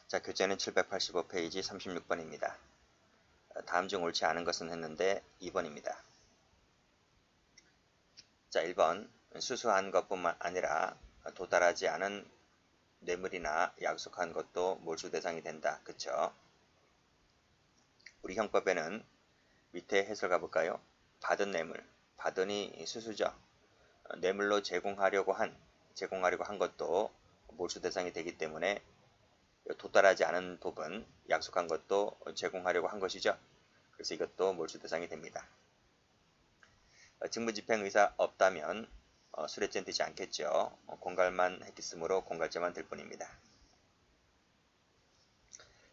자, 교재는 785페이지 36번입니다. 다음 중 옳지 않은 것은 했는데 2번입니다. 자, 1번. 수수한 것뿐만 아니라 도달하지 않은 뇌물이나 약속한 것도 몰수 대상이 된다. 그쵸? 우리 형법에는 밑에 해설 가볼까요? 받은 뇌물, 받은이 수수죠. 뇌물로 제공하려고 한 것도 몰수 대상이 되기 때문에 도달하지 않은 법은 약속한 것도 제공하려고 한 것이죠. 그래서 이것도 몰수 대상이 됩니다. 직무집행 의사 없다면 수뢰죄는 되지 않겠죠. 공갈만 했으므로 공갈죄만 될 뿐입니다.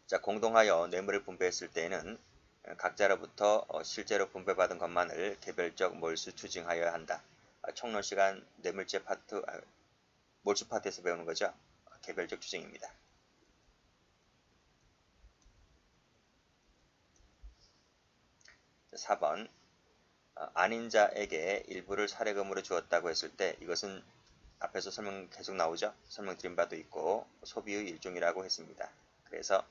자, 공동하여 뇌물을 분배했을 때에는 각자로부터 실제로 분배받은 것만을 개별적 몰수 추징하여야 한다. 총론 시간 뇌물죄 파트, 몰수 파트에서 배우는 거죠. 개별적 추징입니다. 4번. 아닌 자에게 일부를 사례금으로 주었다고 했을 때 이것은 앞에서 설명 계속 나오죠. 설명드린 바도 있고 소비의 일종이라고 했습니다. 그래서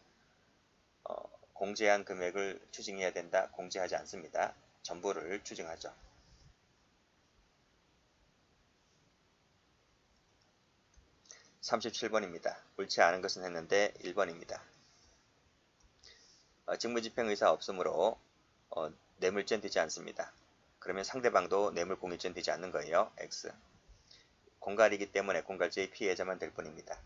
공제한 금액을 추징해야 된다. 공제하지 않습니다. 전부를 추징하죠. 37번입니다. 옳지 않은 것은 했는데 1번입니다. 직무집행의사 없으므로 뇌물죄는 되지 않습니다. 그러면 상대방도 뇌물 공유죄는 되지 않는 거예요. X. 공갈이기 때문에 공갈죄의 피해자만 될 뿐입니다.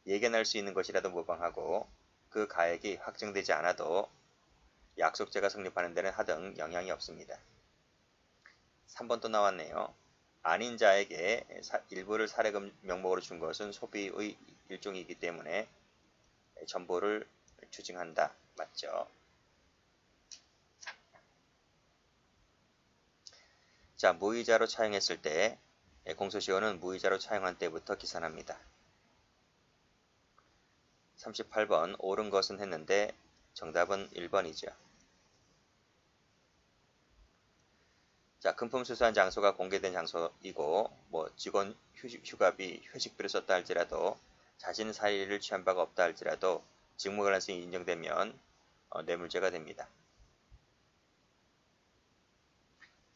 예견할 수 있는 것이라도 무방하고 그 가액이 확정되지 않아도 약속죄가 성립하는 데는 하등 영향이 없습니다. 3번 또 나왔네요. 아닌 자에게 일부를 사례금 명목으로 준 것은 소비의 일종이기 때문에 전부를 추징한다. 맞죠? 자, 무이자로 차용했을 때 공소시효는 무이자로 차용한 때부터 기산합니다. 38번 옳은 것은 했는데 정답은 1번이죠. 자, 금품 수수한 장소가 공개된 장소이고 직원 휴가비, 회식비를 썼다 할지라도 자신 사의를 취한 바가 없다 할지라도 직무 관련성이 인정되면 뇌물죄가 됩니다.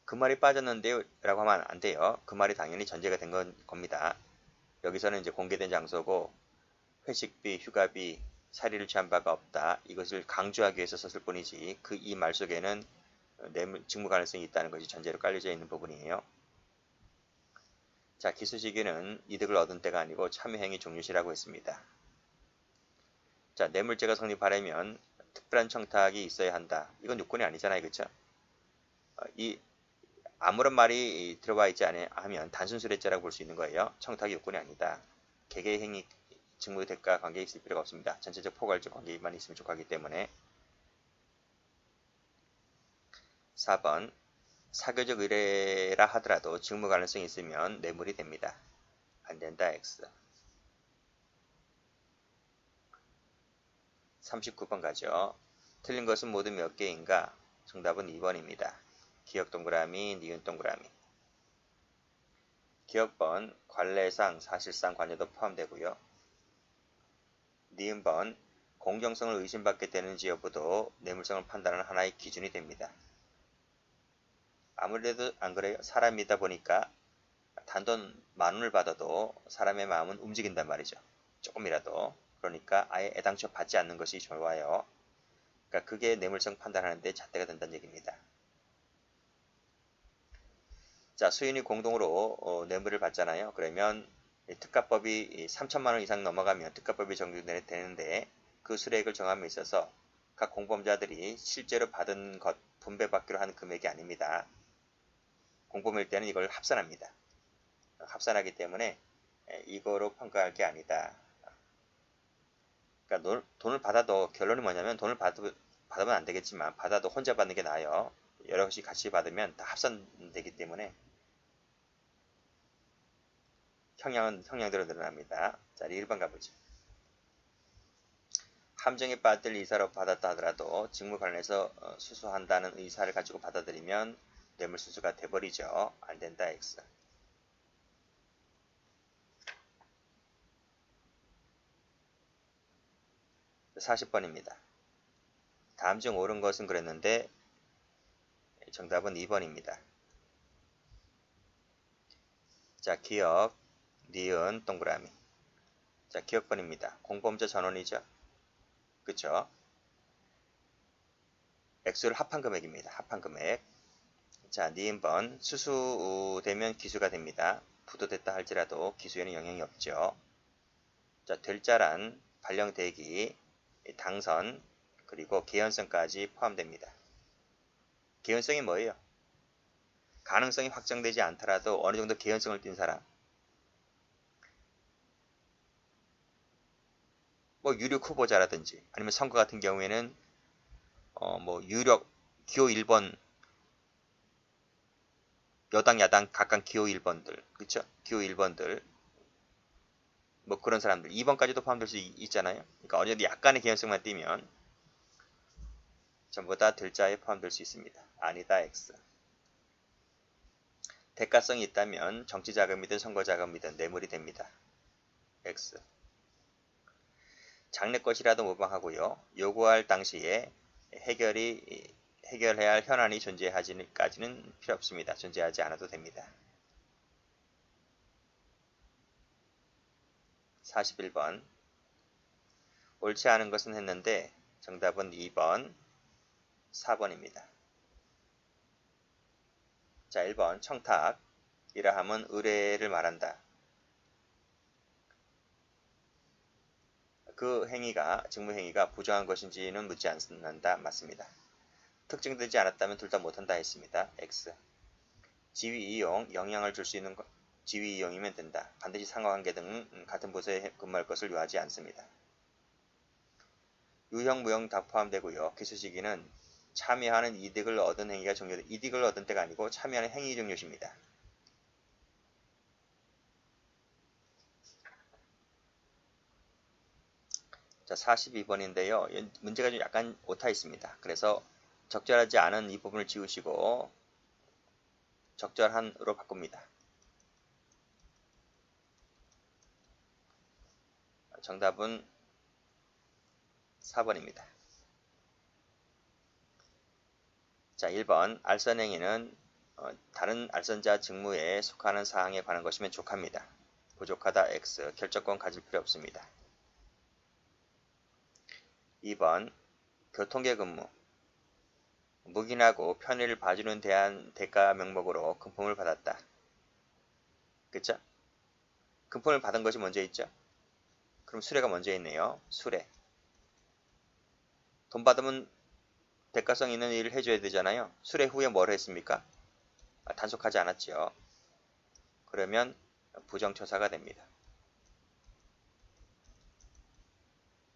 그 말이 빠졌는데요 라고 하면 안 돼요. 그 말이 당연히 전제가 된 겁니다. 여기서는 이제 공개된 장소고 회식비, 휴가비, 사리를 취한 바가 없다. 이것을 강조하기 위해서 썼을 뿐이지 이 말 속에는 직무 가능성이 있다는 것이 전제로 깔려져 있는 부분이에요. 자, 기수시기는 이득을 얻은 때가 아니고 참여행위 종료시라고 했습니다. 자, 뇌물죄가 성립하려면 특별한 청탁이 있어야 한다. 이건 요건이 아니잖아요. 그렇죠? 아무런 말이 들어와 있지 않으면 단순 수뢰죄라고 볼 수 있는 거예요. 청탁이 요건이 아니다. 개개행위 직무 대가 관계에 있을 필요가 없습니다. 전체적 포괄적 관계만 있으면 족하기 때문에. 4번 사교적 의뢰라 하더라도 직무 가능성이 있으면 뇌물이 됩니다. 안 된다. X. 39번 가죠. 틀린 것은 모두 몇 개인가? 정답은 2번입니다. 기억 동그라미, 니은 동그라미. 기억번 관례상, 사실상 관여도 포함되고요. 니은번 공정성을 의심받게 되는지 여부도 뇌물성을 판단하는 하나의 기준이 됩니다. 아무래도 안 그래요? 사람이다 보니까 단돈 10,000원을 받아도 사람의 마음은 움직인단 말이죠. 조금이라도. 그러니까 아예 애당초 받지 않는 것이 좋아요. 그러니까 그게 뇌물성 판단하는 데 잣대가 된다는 얘기입니다. 자, 수인이 공동으로 뇌물을 받잖아요. 그러면 특가법이 3천만 원 이상 넘어가면 특가법이 적용되는데 그 수뢰액을 정함에 있어서 각 공범자들이 실제로 받은 것 분배받기로 하는 금액이 아닙니다. 공범일 때는 이걸 합산합니다. 합산하기 때문에 이거로 평가할 게 아니다. 그러니까 돈을 받아도 결론이 뭐냐면 돈을 받으면 안 되겠지만 받아도 혼자 받는 게 나아요. 여러 것이 같이 받으면 다 합산되기 때문에 형량대로 늘어납니다. 자, 1번 가보죠. 함정에 빠질 의사로 받았다 하더라도 직무 관련해서 수수한다는 의사를 가지고 받아들이면 뇌물수수가 돼버리죠. 안 된다. X. 40번입니다. 다음 중 옳은 것은 그랬는데 정답은 2번입니다. 자, 기억, 니은, 동그라미. 자, 기억번입니다. 공범자 전원이죠. 그쵸? 액수를 합한 금액입니다. 합한 금액. 자, 니은번. 수수되면 기수가 됩니다. 부도됐다 할지라도 기수에는 영향이 없죠. 자, 될자란 발령 대기, 당선, 그리고 개연성까지 포함됩니다. 개연성이 뭐예요? 가능성이 확정되지 않더라도 어느 정도 개연성을 띈 사람. 뭐 유력 후보자라든지 아니면 선거 같은 경우에는 뭐 유력 기호 1번 여당 야당 각각 기호 1번들 그쵸? 기호 1번들 뭐 그런 사람들 2번까지도 포함될 수 있잖아요. 그러니까 어느 정도 약간의 개연성만 띄면 전부 다 들자에 포함될 수 있습니다. 아니다 X. 대가성이 있다면 정치자금이든 선거자금이든 뇌물이 됩니다. X. 장래 것이라도 무방하고요. 요구할 당시에 해결해야 할 현안이 존재하지까지는 필요 없습니다. 존재하지 않아도 됩니다. 41번. 옳지 않은 것은 했는데 정답은 2번, 4번입니다. 자, 1번 청탁이라 함은 의뢰를 말한다. 그 행위가 직무행위가 부정한 것인지는 묻지 않는다. 맞습니다. 특징되지 않았다면 둘 다 못한다 했습니다. X. 지위 이용, 영향을 줄 수 있는 지위 이용이면 된다. 반드시 상호관계 등 같은 부서에 근무할 것을 요하지 않습니다. 유형, 무형 다 포함되고요. 기수시기는 참여하는 이득을 얻은 행위가 종료돼 이득을 얻은 때가 아니고 참여하는 행위 종료시입니다. 자, 42번인데요. 문제가 좀 약간 오타 있습니다. 그래서 적절하지 않은 이 부분을 지우시고 적절한으로 바꿉니다. 정답은 4번입니다. 자, 1번 알선행위는 다른 알선자 직무에 속하는 사항에 관한 것이면 족합니다. 부족하다 X. 결정권 가질 필요 없습니다. 2번 교통계 근무 묵인하고 편의를 봐주는 대가 명목으로 금품을 받았다. 그쵸? 금품을 받은 것이 먼저 있죠? 그럼 수뢰가 먼저 있네요. 수뢰. 돈 받으면 대가성 있는 일을 해줘야 되잖아요. 수뢰 후에 뭘 했습니까? 단속하지 않았죠. 그러면 부정처사가 됩니다.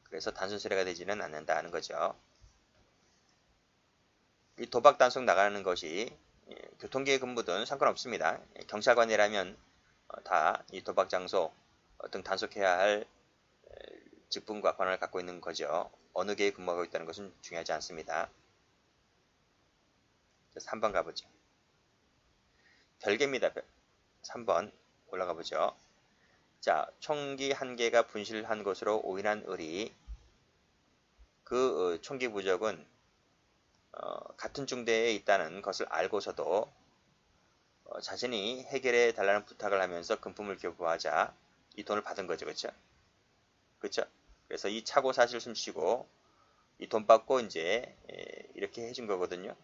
그래서 단순 수뢰가 되지는 않는다는 거죠. 이 도박 단속 나가는 것이 교통계획 근무든 상관없습니다. 경찰관이라면 다 이 도박 장소 등 단속해야 할 직분과 권한을 갖고 있는 거죠. 어느 계에 근무하고 있다는 것은 중요하지 않습니다. 3번 가보죠. 별개입니다. 3번 올라가 보죠. 자, 총기 한 개가 분실한 것으로 오인한 을이 그 총기 부적은 같은 중대에 있다는 것을 알고서도 자신이 해결해 달라는 부탁을 하면서 금품을 교부하자 이 돈을 받은 거죠. 그렇죠? 그렇죠? 그래서 이 착오 사실 숨쉬고 이 돈 받고 이제 이렇게 해준 거거든요.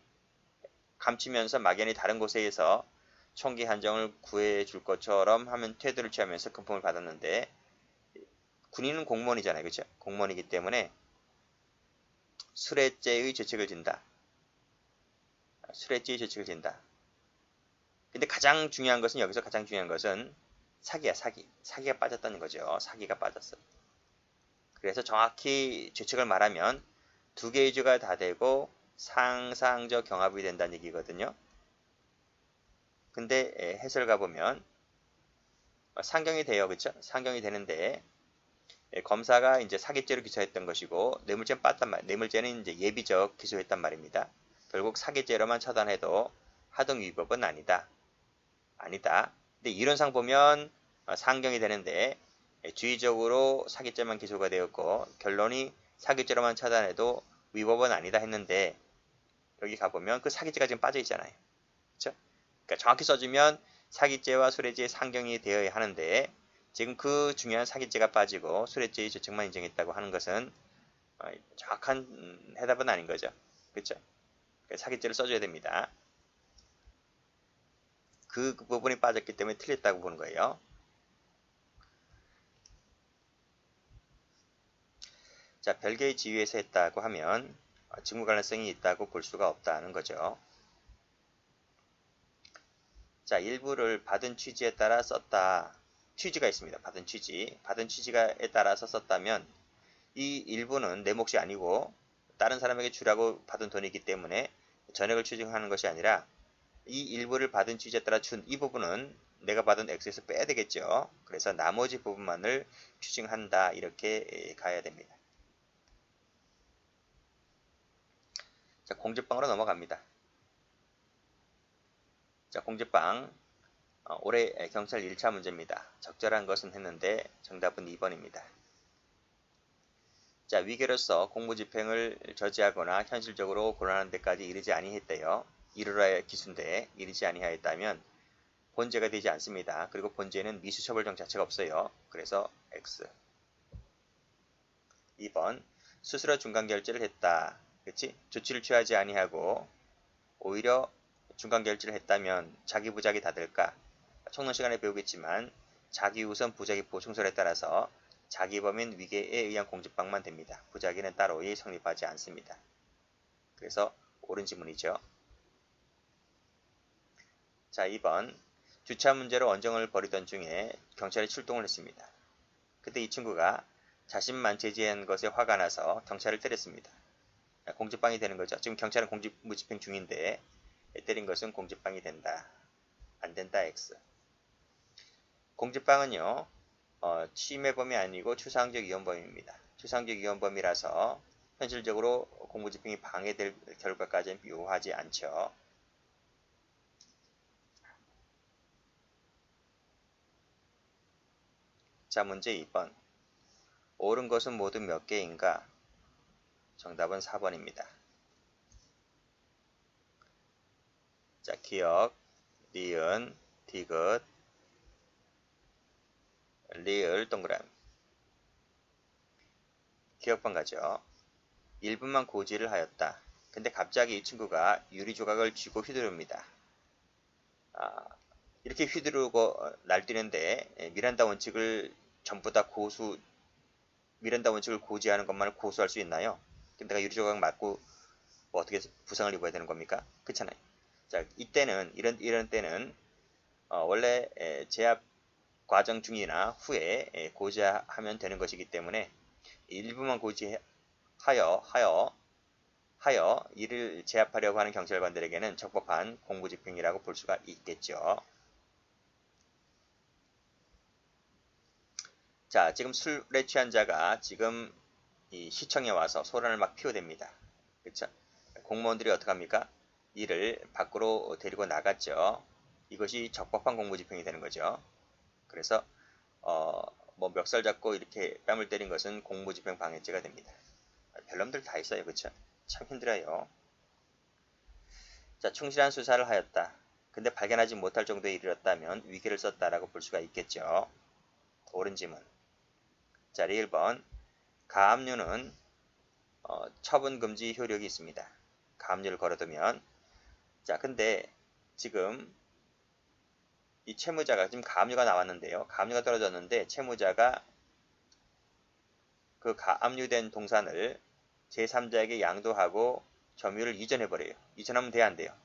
감추면서 막연히 다른 곳에서 총기 한정을 구해줄 것처럼 하면 태도를 취하면서 금품을 받았는데 군인은 공무원이잖아요. 그렇죠? 공무원이기 때문에 수뢰죄의 죄책을 진다. 수뢰죄의 죄책을 진다. 근데 가장 중요한 것은 여기서 가장 중요한 것은 사기야, 사기. 사기가 빠졌다는 거죠. 사기가 빠졌어. 그래서 정확히 죄책을 말하면 두 개의 죄가 다 되고 상상적 경합이 된다는 얘기거든요. 근데 해설 가보면 상경이 돼요. 그쵸? 상경이 되는데 검사가 이제 사기죄로 기소했던 것이고 뇌물죄는 빠졌단 말. 뇌물죄는 이제 예비적 기소했단 말입니다. 결국 사기죄로만 처단해도 하등위법은 아니다. 아니다. 근데 이론상 보면 상경이 되는데 주의적으로 사기죄만 기소가 되었고 결론이 사기죄로만 처단해도 위법은 아니다 했는데 여기 가보면 그 사기죄가 지금 빠져 있잖아요. 그렇죠? 그러니까 정확히 써주면 사기죄와 술해죄의 상경이 되어야 하는데 지금 그 중요한 사기죄가 빠지고 술해죄의 죄책만 인정했다고 하는 것은 정확한 해답은 아닌 거죠. 그렇죠? 그러니까 사기죄를 써줘야 됩니다. 그 부분이 빠졌기 때문에 틀렸다고 보는 거예요. 자, 별개의 지위에서 했다고 하면 직무 관련성이 있다고 볼 수가 없다는 거죠. 자, 일부를 받은 취지에 따라 썼다. 취지가 있습니다. 받은 취지. 받은 취지에 따라서 썼다면 이 일부는 내 몫이 아니고 다른 사람에게 주라고 받은 돈이기 때문에 전액을 추징하는 것이 아니라 이 일부를 받은 취지에 따라 준 이 부분은 내가 받은 액수에서 빼야 되겠죠. 그래서 나머지 부분만을 추징한다. 이렇게 가야 됩니다. 자, 공제방으로 넘어갑니다. 자, 공제방. 올해 경찰 1차 문제입니다. 적절한 것은 했는데 정답은 2번입니다. 자, 위계로서 공무집행을 저지하거나 현실적으로 곤란한 데까지 이르지 아니했대요. 이르러야 기수인데 이르지 아니하였다면 본죄가 되지 않습니다. 그리고 본죄는 미수처벌정 자체가 없어요. 그래서 X. 2번 스스로 중간결제를 했다. 그치? 조치를 취하지 아니하고 오히려 중간결제를 했다면 자기 부작이 다 될까? 총론 시간에 배우겠지만 자기 우선 부작위 보충설에 따라서 자기 범인 위계에 의한 공제방만 됩니다. 부작위는 따로이 성립하지 않습니다. 그래서 옳은 지문이죠. 자, 2번 주차 문제로 언정을 벌이던 중에 경찰이 출동을 했습니다. 그때 이 친구가 자신만 제지한 것에 화가 나서 경찰을 때렸습니다. 공제방이 되는 거죠. 지금 경찰은 공무집행 중인데 때린 것은 공제방이 된다. 안 된다. X. 공제방은요. 침해범이 아니고 추상적 위헌범입니다. 추상적 위헌범이라서 현실적으로 공무집행이 방해될 결과까지는 요구하지 않죠. 자, 문제 2번. 옳은 것은 모두 몇 개인가? 정답은 4번입니다. 자, 기억, 니은, 디귿, 리을, 동그라미. 기억번 가죠. 1분만 고지를 하였다. 근데 갑자기 이 친구가 유리조각을 쥐고 휘두릅니다. 이렇게 휘두르고 날뛰는데 미란다 원칙을 전부 다 미란다 원칙을 고지하는 것만을 고수할 수 있나요? 근데 내가 유리조각 맞고 뭐 어떻게 부상을 입어야 되는 겁니까? 그렇잖아요. 자, 이때는 이런 때는 원래 제압 과정 중이나 후에 고지하면 되는 것이기 때문에 일부만 고지하여 이를 제압하려고 하는 경찰관들에게는 적법한 공무집행이라고 볼 수가 있겠죠. 자, 지금 술에 취한 자가 지금 이 시청에 와서 소란을 막 피워댑니다. 그렇죠? 공무원들이 어떻게 합니까? 이를 밖으로 데리고 나갔죠. 이것이 적법한 공무집행이 되는 거죠. 그래서 뭐 멱살 잡고 이렇게 뺨을 때린 것은 공무집행 방해죄가 됩니다. 별놈들 다 있어요. 그렇죠? 참 힘들어요. 자, 충실한 수사를 하였다. 근데 발견하지 못할 정도에 이르렀다면 위계를 썼다라고 볼 수가 있겠죠. 옳은 지문. 자, 1번. 가압류는 처분 금지 효력이 있습니다. 가압류를 걸어두면. 자, 근데 지금 이 채무자가 지금 가압류가 나왔는데요. 가압류가 떨어졌는데 채무자가 그 가압류된 동산을 제3자에게 양도하고 점유를 이전해버려요. 이전하면 돼야 안 돼요?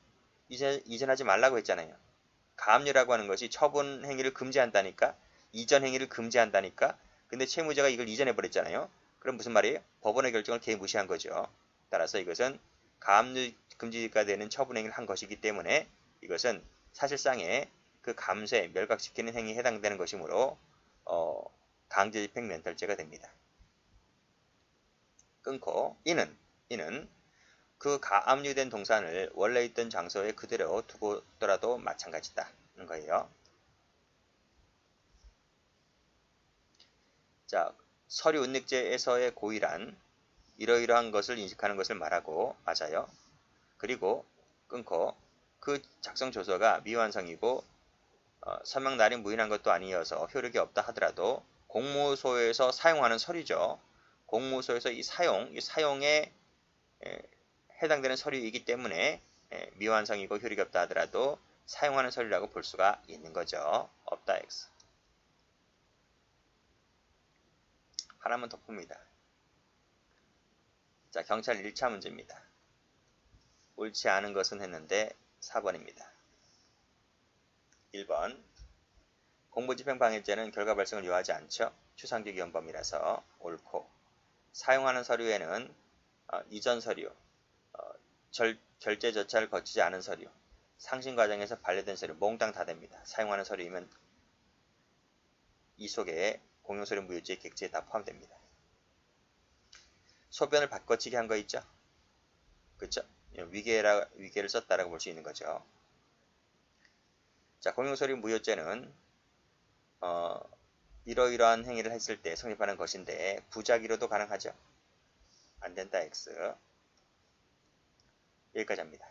이전하지 말라고 했잖아요. 가압류라고 하는 것이 처분 행위를 금지한다니까, 이전 행위를 금지한다니까. 근데 채무자가 이걸 이전해버렸잖아요. 그럼 무슨 말이에요? 법원의 결정을 개무시한 거죠. 따라서 이것은 가압류 금지가 되는 처분 행위를 한 것이기 때문에 이것은 사실상의 그 감세, 멸각시키는 행위에 해당되는 것이므로 강제집행 면탈죄가 됩니다. 끊고 이는 그 가압류된 동산을 원래 있던 장소에 그대로 두고더라도 마찬가지다는 거예요. 자, 서류은닉죄에서의 고의란 이러이러한 것을 인식하는 것을 말하고 맞아요. 그리고 끊고 그 작성 조서가 미완성이고 서명 날이 무인한 것도 아니어서 효력이 없다 하더라도 공무소에서 사용하는 서류죠. 공무소에서 이 사용에 해당되는 서류이기 때문에 미완성이고 효력이 없다 하더라도 사용하는 서류라고 볼 수가 있는 거죠. 없다 X. 하나만 더 풉니다. 자, 경찰 1차 문제입니다. 옳지 않은 것은 했는데 4번입니다. 1번. 공무집행방해죄는 결과 발생을 요하지 않죠. 추상적 위헌범이라서 옳고, 사용하는 서류에는 이전 서류, 결제 절차를 거치지 않은 서류, 상신 과정에서 반려된 서류, 몽땅 다 됩니다. 사용하는 서류이면 이 속에 공용서류 무효죄 객지에 다 포함됩니다. 소변을 바꿔치기 한 거 있죠? 그쵸? 위계를 썼다라고 볼 수 있는 거죠. 자, 공용서류 무효죄는 이러이러한 행위를 했을 때 성립하는 것인데 부작위로도 가능하죠. 안 된다 X. 여기까지 합니다.